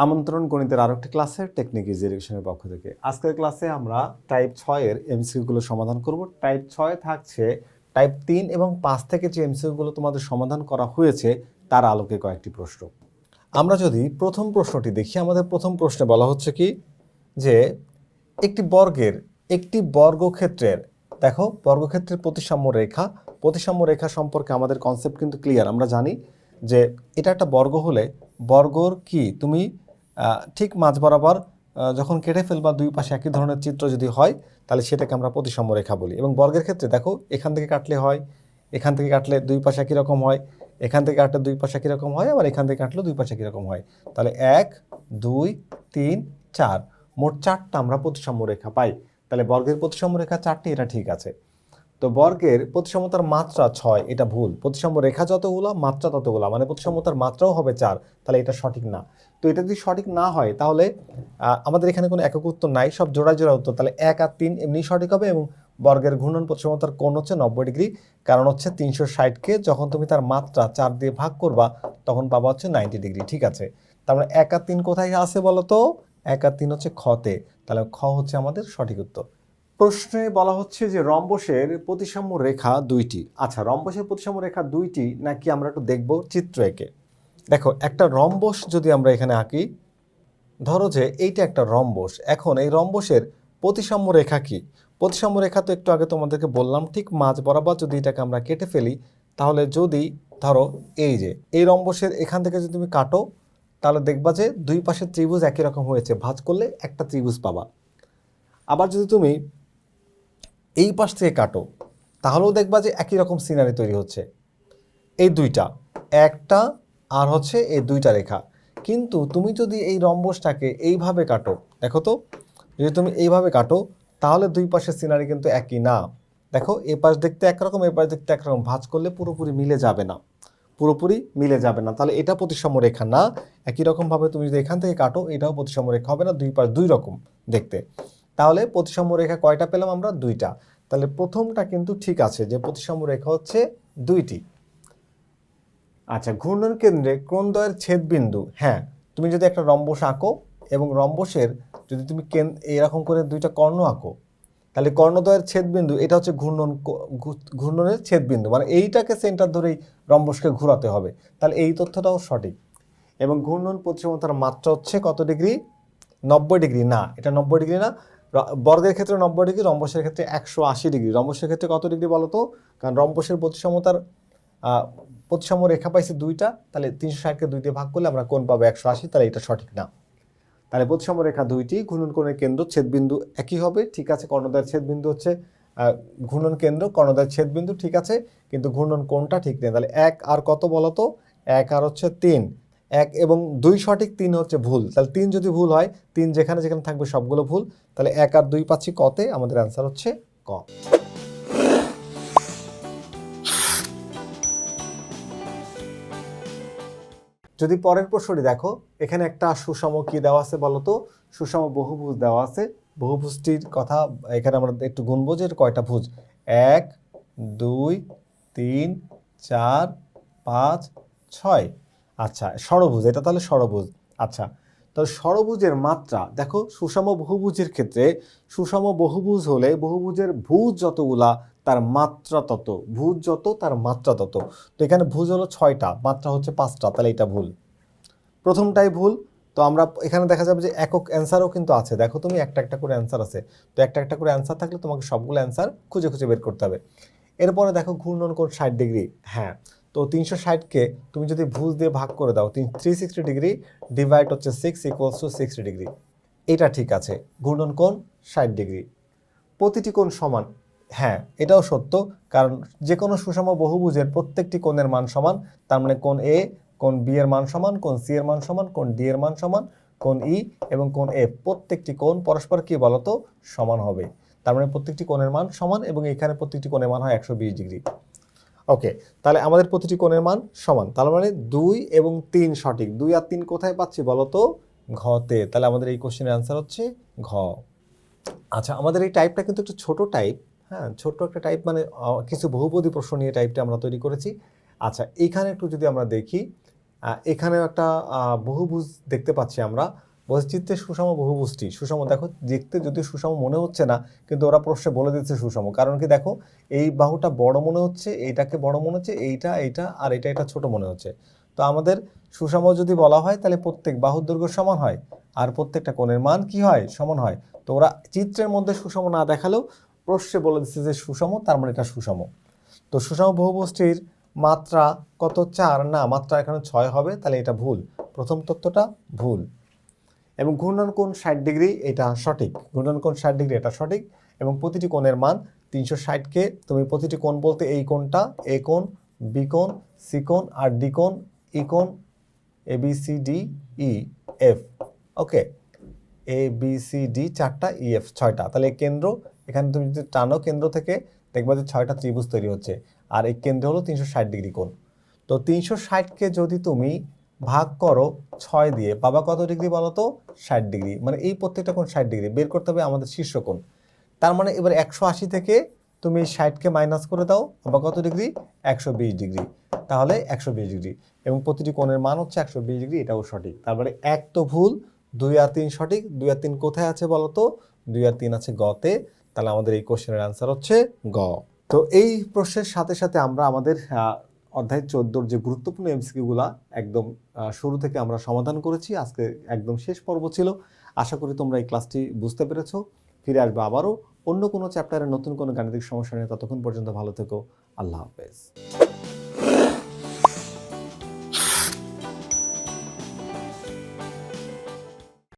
আমন্ত্রণ গণিতের আরো একটি ক্লাসে টেকনিক ইজি এডুকেশনের পক্ষ থেকে। আজকের ক্লাসে আমরা টাইপ 6 এর এমসিকিউ সমাধান করব। টাইপ 6 থাকছে টাইপ 3 এবং 5 থেকে যে এমসিকিউ তোমাদের সমাধান করা হয়েছে তার আলোকে কয়েকটি প্রশ্ন। আমরা যদি প্রথম প্রশ্নটি দেখি, আমাদের প্রথম প্রশ্নে বলা হচ্ছে কি যে একটি বর্গক্ষেত্রের দেখো বর্গক্ষেত্রের প্রতিসাম্য রেখা সম্পর্কে আমাদের কনসেপ্ট কিন্তু ক্লিয়ার। আমরা জানি যে এটা একটা বর্গ হলে বর্গর কি তুমি ঠিক মাঝ বরাবর যখন কেটে ফেলবা দুই পাশে একই ধরনের চিত্র যদি হয় তাহলে সেটাকে আমরা প্রতিসাম্য রেখা বলি। এবং বর্গের ক্ষেত্রে দেখো এখান থেকে কাটলে হয়, এখান থেকে কাটলে দুই পাশে একই রকম হয়, এখান থেকে কাটলে দুই পাশে একই রকম হয়, আবার এখান থেকে কাটলে দুই পাশে একই রকম হয়। তাহলে 1 2 3 4 মোট 4টা আমরা প্রতিসাম্য রেখা পাই। তাহলে বর্গের প্রতিসাম্য রেখা 4টি, এটা ঠিক আছে। তো বর্গের প্রতিসাম্যতার মাত্রা 6, এটা ভুল। প্রতিসাম্য রেখা যতগুলো মাত্রা ততগুলো, মানে প্রতিসাম্যতার মাত্রাও হবে 4, তাহলে এটা সঠিক না। তো এটা যদি সঠিক না হয় তাহলে আমাদের এখানে কোনো একক উত্তর নাই, সব জোড়া জোড়া উত্তর। তাহলে 1 আর 3 এমনি সঠিক হবে। এবং বর্গের ঘূর্ণন প্রতিসাম্যতার কোণ হচ্ছে 90 ডিগ্রি, কারণ হচ্ছে 360কে যখন তুমি তার মাত্রা 4 দিয়ে ভাগ করবা তখন পাবা হচ্ছে 90 ডিগ্রি। ঠিক আছে, তার মানে 1 আর 3 কোথায় আছে বলো তো? 1 আর 3 হচ্ছে খতে, তাহলে খ হচ্ছে আমাদের সঠিক উত্তর। প্রশ্নে বলা হচ্ছে যে রম্বসের প্রতিসাম্য রেখা 2টি। আচ্ছা, রম্বসের প্রতিসাম্য রেখা 2টি নাকি আমরা একটু দেখব চিত্র এঁকে। দেখো একটা রম্বস যদি আমরা এখানে আঁকি, ধরো যে এইটা একটা রম্বস। এখন এই রম্বসের প্রতিসাম্য রেখা কি? প্রতিসাম্য রেখা তো একটু আগে তোমাদেরকে বললাম, ঠিক মাঝ বরাবর যদি এটাকে আমরা কেটে ফেলি তাহলে যদি ধরো এই যে এই রম্বসের এখান থেকে যদি তুমি কাটো তাহলে দেখবা যে দুই পাশের ত্রিভুজ একই রকম হয়েছে, ভাঁজ করলে একটা ত্রিভুজ পাবা। আবার যদি তুমি এই পাশ থেকে কাটো তাহলেও দেখবা যে একই রকম সিনারি তৈরি হচ্ছে। এই দুইটা, একটা আর হচ্ছে এই দুইটা রেখা। কিন্তু তুমি যদি এই রম্বসটাকে এইভাবে কাটো, দেখো তো, যদি তুমি এইভাবে কাটো তাহলে দুই পাশের সিনারি কিন্তু একই না। দেখো এ পাশ দেখতে একরকম, এ পাশ দেখতে একরকম, ভাঁজ করলে পুরোপুরি মিলে যাবে না, তাহলে এটা প্রতিসাম্য রেখা না। একই রকমভাবে তুমি যদি এখান থেকে কাটো এটাও প্রতিসাম্য রেখা হবে না, দুই পাশ দুই রকম দেখতে। তাহলে প্রতিসাম্য রেখা কয়টা পেলাম আমরা? 2টা। তাহলে প্রথমটা কিন্তু ঠিক আছে যে প্রতিসাম্য রেখা হচ্ছে 2টি। আচ্ছা, ঘূর্ণন কেন্দ্রে কোণদ্বয়ের ছেদবিন্দু। হ্যাঁ, তুমি যদি একটা রম্বস আঁকো এবং রম্বসের যদি তুমি এরকম করে দুইটা কর্ণ আঁকো তাহলে কর্ণদ্বয়ের ছেদবিন্দু এটা হচ্ছে ঘূর্ণনের ছেদবিন্দু, মানে এইটাকে সেন্টার ধরেই রম্বসকে ঘোরাতে হবে। তাহলে এই তথ্যটাও সঠিক। এবং ঘূর্ণন প্রতিসাম্যতার মাত্রা হচ্ছে কত ডিগ্রি? 90 ডিগ্রি। না, এটা 90 ডিগ্রি না। বর্গের ক্ষেত্রে 90 ডিগ্রি, রম্বসের ক্ষেত্রে 180 ডিগ্রি। রম্বসের ক্ষেত্রে কত ডিগ্রি বলো তো? কারণ রম্বসের প্রতিসাম্য রেখা পাইছে 2টা, তাহলে 360কে 2 দিয়ে ভাগ করলে আমরা কোণ পাবো 180, তাহলে এটা সঠিক না। তাহলে প্রতিসাম্য রেখা 2টি, ঘূর্ণন কোণের কেন্দ্র ছেদবিন্দু একই হবে। ঠিক আছে, কর্ণদ্বয়ের ছেদবিন্দু হচ্ছে ঘূর্ণন কেন্দ্র, কর্ণদ্বয়ের ছেদবিন্দু ঠিক আছে, কিন্তু ঘূর্ণন কোণটা ঠিক নেই। তাহলে 1 আর কত বলো তো? 1 আর হচ্ছে 3। 1 এবং 2 সঠিক, 3 হচ্ছে ভুল। তাহলে 3 যদি ভুল হয়, 3 যেখানে যেখানে থাকবে সবগুলো ভুল। তাহলে 1 আর 2 পাচ্ছি কতে, আমাদের অ্যান্সার হচ্ছে ক। যদি পরের প্রশ্নটি দেখো, এখানে একটা সুষম কি দেওয়া আছে বলো তো? সুষম বহুভুজ দেওয়া আছে। বহুভুজটির কথা এখানে আমরা একটু গুনবো যে কয়টা ভুজ। 1 2 3 4 5 6। আচ্ছা, ষড়ভুজ এটা, তাহলে ষড়ভুজ। আচ্ছা, তাহলে ষড়ভুজের মাত্রা দেখো, সুষম বহুভুজের ক্ষেত্রে সুষম বহুভুজ হলে বহুভুজের ভুজ যতগুলা তার মাত্রা তত, ভুজ যত তার মাত্রা তত। তো এখানে ভুজ হলো 6টা, মাত্রা হচ্ছে 5টা, তাহলে এটা ভুল। প্রথমটাই ভুল। তো আমরা এখানে দেখা যাবে যে একক অ্যান্সারও কিন্তু আছে। দেখো তুমি একটা একটা করে অ্যান্সার আছে, তো একটা একটা করে অ্যান্সার থাকলে তোমাকে সবগুলো অ্যান্সার খুঁজে খুঁজে বের করতে হবে। এরপরে দেখো ঘূর্ণন কোণ 60 ডিগ্রি। হ্যাঁ, তো 360কে তুমি যদি ভুজ দিয়ে ভাগ করে দাও, 360 ডিগ্রি ডিভাইড হচ্ছে 6 ইকুয়ালস টু 60 ডিগ্রি। এটা ঠিক আছে, ঘূর্ণন কোণ 60 ডিগ্রি। প্রতিটি কোণ সমান। হ্যাঁ, এটাও সত্য, কারণ যে কোনো সুষম বহুভুজের প্রত্যেকটি কোণের মান সমান। তার মানে কোণ এ, কোণ বি এর মান সমান, কোণ সি এর মান সমান, কোণ ডি এর মান সমান, কোণ ই এবং কোণ এফ, প্রত্যেকটি কোণ পরস্পর কি বলতো? সমান হবে। তার মানে প্রত্যেকটি কোণের মান সমান, এবং এখানে প্রত্যেকটি কোণের মান হয় 120 ডিগ্রি। ওকে, তাহলে আমাদের প্রতিটি কোণের মান সমান, তার মানে 2 এবং 3 সঠিক। 2 আর 3 কোথায় পাচ্ছি বলতো? ঘতে। তাহলে আমাদের এই কোশ্চেনের অ্যান্সার হচ্ছে ঘ। আচ্ছা, আমাদের এই টাইপটা কিন্তু একটু ছোট টাইপ। হ্যাঁ, ছোট্ট একটা টাইপ, মানে কিছু বহুপদী প্রশ্ন নিয়ে টাইপটা আমরা তৈরি করেছি। আচ্ছা, এইখানে একটু যদি আমরা দেখি, এখানেও একটা বহুভুজ দেখতে পাচ্ছি আমরা। বৈচিত্র্যের সুষম বহুভুজটি সুষম, দেখো দেখতে যদিও সুষম মনে হচ্ছে না, কিন্তু ওরা প্রশ্নে বলে দিচ্ছে সুষম। কারণ কি, দেখো এই বাহুটা বড় মনে হচ্ছে, এইটাকে বড় মনে হচ্ছে, এইটা আর এটা ছোট মনে হচ্ছে। তো আমাদের সুষম যদি বলা হয় তাহলে প্রত্যেক বাহুর দৈর্ঘ্য সমান হয় আর প্রত্যেকটা কোণের মান কি হয়, সমান হয়। তো ওরা চিত্রের মধ্যে সুষম না দেখালেও প্রশ্নে বলে দিচ্ছে যে সুষম, তার মানে এটা সুষম। তো সুষম বহুভুজটির মাত্রা কত, 4 না, মাত্রা এখানে 6 হবে, তাহলে এটা ভুল, প্রথম তথ্যটা ভুল। এবং ঘূর্ণন কোণ 60 ডিগ্রি, এটা সঠিক, ঘূর্ণন কোণ 60 ডিগ্রি এটা সঠিক। এবং প্রতিটি কোণের মান 360কে তুমি প্রতিটি কোণ বলতে এই কোণটা, এ কোণ, বি কোণ, সি কোণ আর ডি কোণ, ই কোণ, A B C D E F, okay, A B C D 4টা, ই এফ 6টা। তাহলে এই কেন্দ্র, এখানে তুমি যদি টানো কেন্দ্র থেকে দেখবা যে 6টা ত্রিভুজ তৈরি হচ্ছে, আর এই কেন্দ্র হলো 360 ডিগ্রি কোণ। তো 360কে যদি তুমি ভাগ করো 6 দিয়ে, পাবা কত ডিগ্রি বলো তো, 60 ডিগ্রি। মানে এই প্রত্যেকটা কোণ 60 ডিগ্রি বের করতে হবে আমাদের শীর্ষ কোণ। তার মানে এবার 180 থেকে তুমি 60কে মাইনাস করে দাও, পাবা কত ডিগ্রি, 120 ডিগ্রি। তাহলে 120 ডিগ্রি এবং প্রতিটি কোণের মান হচ্ছে 120 ডিগ্রি, এটাও সঠিক। তারপরে 1 তো ভুল, 2 আর 3 সঠিক। 2 আর 3 কোথায় আছে বলো তো, 2 আর 3 আছে গতে। তাহলে আমাদের এই কোশ্চেনের অ্যান্সার হচ্ছে গ। তো এই প্রশ্নের সাথে সাথে আমরা আমাদের অধ্যায় 14 যে গুরুত্বপূর্ণ এমসিকিউগুলা একদম শুরু থেকে আমরা সমাধান করেছি। আজকে একদম শেষ পর্ব ছিল। আশা করি তোমরা এই ক্লাসটি বুঝতে পেরেছো। ফিরে আসবো আবারও অন্য কোনো চ্যাপ্টারের নতুন কোনো গাণিতিক সমস্যা নিয়ে। ততক্ষণ পর্যন্ত ভালো থেকো। আল্লাহ হাফেজ।